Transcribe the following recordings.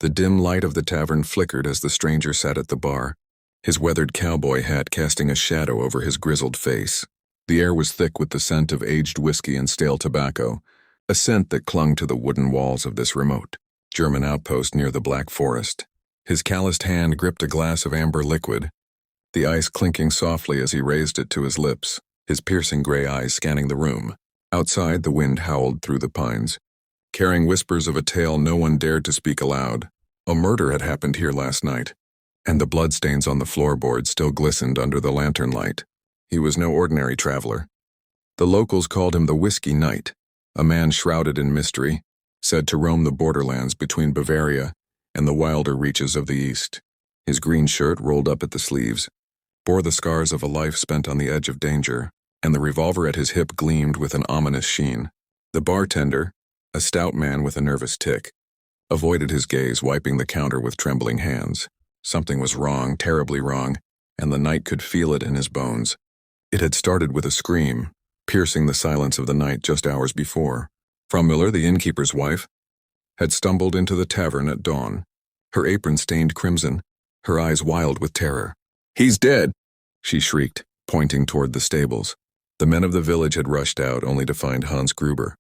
The dim light of the tavern flickered as the stranger sat at the bar, his weathered cowboy hat casting a shadow over his grizzled face. The air was thick with the scent of aged whiskey and stale tobacco, a scent that clung to the wooden walls of this remote German outpost near the Black Forest. His calloused hand gripped a glass of amber liquid, the ice clinking softly as he raised it to his lips, his piercing gray eyes scanning the room. Outside, the wind howled through the pines, carrying whispers of a tale no one dared to speak aloud. A murder had happened here last night, and the bloodstains on the floorboards still glistened under the lantern light. He was no ordinary traveler. The locals called him the Whiskey Knight, a man shrouded in mystery, said to roam the borderlands between Bavaria and the wilder reaches of the East. His green shirt, rolled up at the sleeves, bore the scars of a life spent on the edge of danger, and the revolver at his hip gleamed with an ominous sheen. The bartender, a stout man with a nervous tic, avoided his gaze, wiping the counter with trembling hands. Something was wrong, terribly wrong, and the knight could feel it in his bones. It had started with a scream, piercing the silence of the night just hours before. Frau Müller, the innkeeper's wife, had stumbled into the tavern at dawn, her apron stained crimson, her eyes wild with terror. "He's dead!" she shrieked, pointing toward the stables. The men of the village had rushed out only to find Hans Gruber.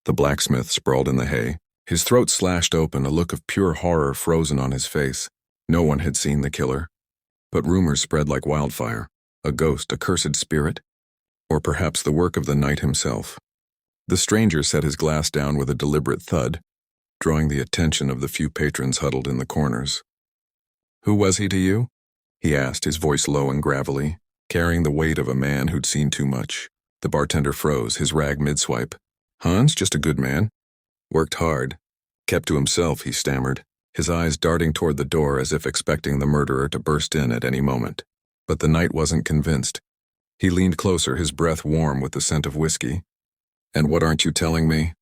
The blacksmith sprawled in the hay, his throat slashed open, a look of pure horror frozen on his face. No one had seen the killer, but rumors spread like wildfire. A ghost, a cursed spirit, or perhaps the work of the knight himself. The stranger set his glass down with a deliberate thud, drawing the attention of the few patrons huddled in the corners. "Who was he to you?" he asked, his voice low and gravelly, carrying the weight of a man who'd seen too much. The bartender froze, his rag mid-swipe. "Hans, just a good man. Worked hard. Kept to himself," he stammered, his eyes darting toward the door as if expecting the murderer to burst in at any moment. But the knight wasn't convinced. He leaned closer, his breath warm with the scent of whiskey. "And what aren't you telling me?"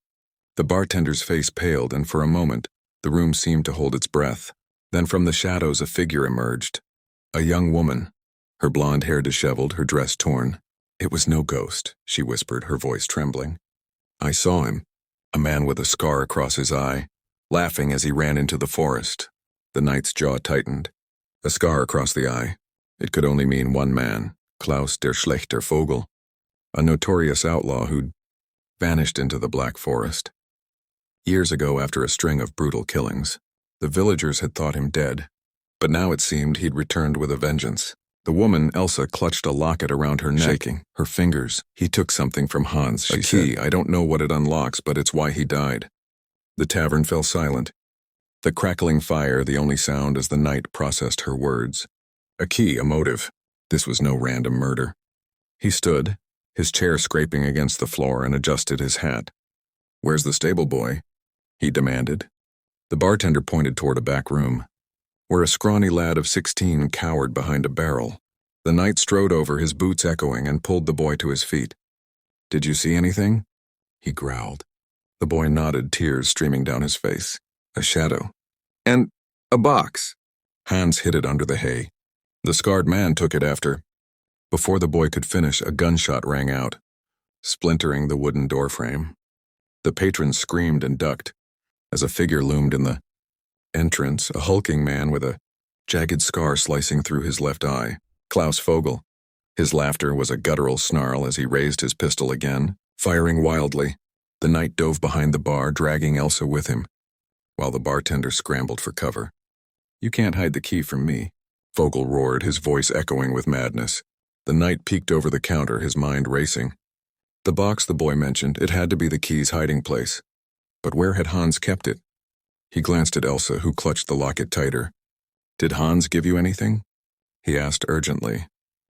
The bartender's face paled, and for a moment, the room seemed to hold its breath. Then from the shadows a figure emerged. A young woman, her blonde hair disheveled, her dress torn. "It was no ghost," she whispered, her voice trembling. "I saw him, a man with a scar across his eye, laughing as he ran into the forest." The knight's jaw tightened. A scar across the eye. It could only mean one man, Klaus der Schlechter Vogel, a notorious outlaw who'd vanished into the Black Forest. Years ago, after a string of brutal killings, the villagers had thought him dead, but now it seemed he'd returned with a vengeance. The woman, Elsa, clutched a locket around her neck, shaking her fingers. "He took something from Hans," she said. "I don't know what it unlocks, but it's why he died." The tavern fell silent, the crackling fire the only sound as the knight processed her words. A key, a motive. This was no random murder. He stood, his chair scraping against the floor, and adjusted his hat. "Where's the stable boy?" he demanded. The bartender pointed toward a back room, where a scrawny lad of 16 cowered behind a barrel. The knight strode over, his boots echoing, and pulled the boy to his feet. "Did you see anything?" he growled. The boy nodded, tears streaming down his face. "A shadow. And a box." Hans hid it under the hay. "The scarred man took it after." Before the boy could finish, a gunshot rang out, splintering the wooden doorframe. The patrons screamed and ducked as a figure loomed in the entrance, a hulking man with a jagged scar slicing through his left eye. Klaus Vogel. His laughter was a guttural snarl as he raised his pistol again, firing wildly. The knight dove behind the bar, dragging Elsa with him, while the bartender scrambled for cover. "You can't hide the key from me," Vogel roared, his voice echoing with madness. The knight peeked over the counter, his mind racing. The box the boy mentioned, it had to be the key's hiding place. But where had Hans kept it? He glanced at Elsa, who clutched the locket tighter. "Did Hans give you anything?" he asked urgently.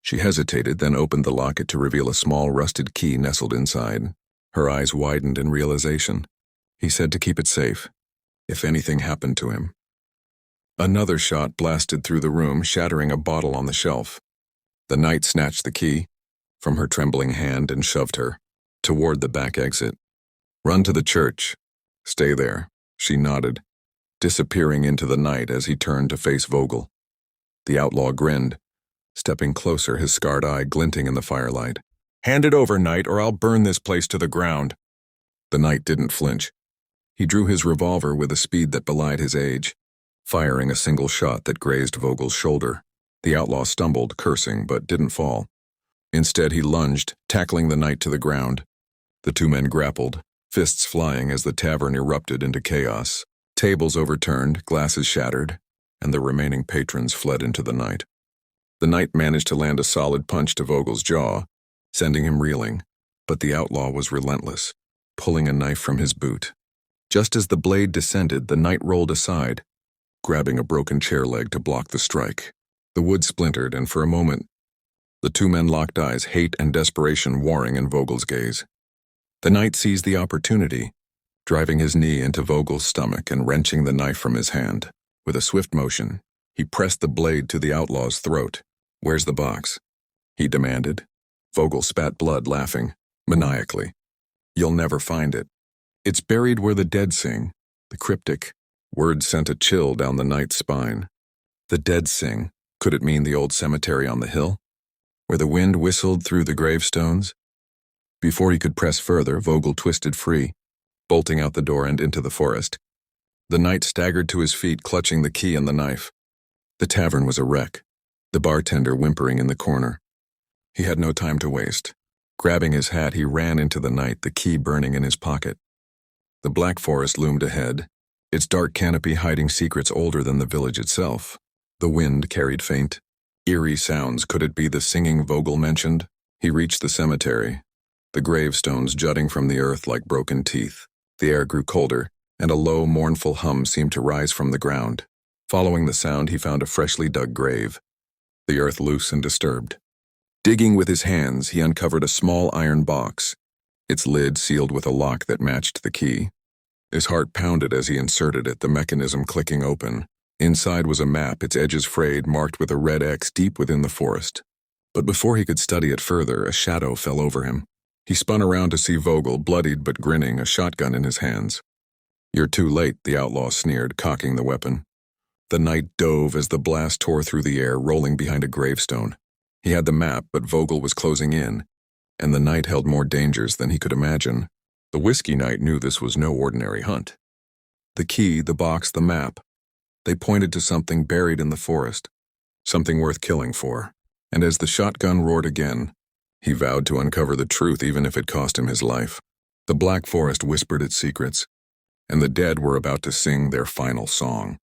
She hesitated, then opened the locket to reveal a small rusted key nestled inside. Her eyes widened in realization. "He said to keep it safe, if anything happened to him." Another shot blasted through the room, shattering a bottle on the shelf. The knight snatched the key from her trembling hand and shoved her toward the back exit. "Run to the church. Stay there," she nodded, disappearing into the night as he turned to face Vogel. The outlaw grinned, stepping closer, his scarred eye glinting in the firelight. "Hand it over, knight, or I'll burn this place to the ground." The knight didn't flinch. He drew his revolver with a speed that belied his age. firing a single shot that grazed Vogel's shoulder. The outlaw stumbled, cursing, but didn't fall. Instead, he lunged, tackling the knight to the ground. The two men grappled, fists flying as the tavern erupted into chaos. Tables overturned, glasses shattered, and the remaining patrons fled into the night. The knight managed to land a solid punch to Vogel's jaw, sending him reeling, but the outlaw was relentless, pulling a knife from his boot. Just as the blade descended, the knight rolled aside, grabbing a broken chair leg to block the strike. The wood splintered, and for a moment, the two men locked eyes, hate and desperation warring in Vogel's gaze. The knight seized the opportunity, driving his knee into Vogel's stomach and wrenching the knife from his hand. With a swift motion, he pressed the blade to the outlaw's throat. "Where's the box?" he demanded. Vogel spat blood, laughing, maniacally. "You'll never find it. It's buried where the dead sing." The cryptic word sent a chill down the knight's spine. The dead sing. Could it mean the old cemetery on the hill, where the wind whistled through the gravestones? Before he could press further, Vogel twisted free, bolting out the door and into the forest. The knight staggered to his feet, clutching the key and the knife. The tavern was a wreck, the bartender whimpering in the corner. He had no time to waste. Grabbing his hat, he ran into the night, the key burning in his pocket. The black forest loomed ahead, its dark canopy hiding secrets older than the village itself. The wind carried faint, eerie sounds. Could it be the singing Vogel mentioned? He reached the cemetery, the gravestones jutting from the earth like broken teeth. The air grew colder, and a low, mournful hum seemed to rise from the ground. Following the sound, he found a freshly dug grave, the earth loose and disturbed. Digging with his hands, he uncovered a small iron box, its lid sealed with a lock that matched the key. His heart pounded as he inserted it, the mechanism clicking open. Inside was a map, its edges frayed, marked with a red X deep within the forest. But before he could study it further, a shadow fell over him. He spun around to see Vogel, bloodied but grinning, a shotgun in his hands. "You're too late," the outlaw sneered, cocking the weapon. The knight dove as the blast tore through the air, rolling behind a gravestone. He had the map, but Vogel was closing in, and the night held more dangers than he could imagine. The whiskey knight knew this was no ordinary hunt. The key, the box, the map, they pointed to something buried in the forest, something worth killing for. And as the shotgun roared again, he vowed to uncover the truth even if it cost him his life. The black forest whispered its secrets, and the dead were about to sing their final song.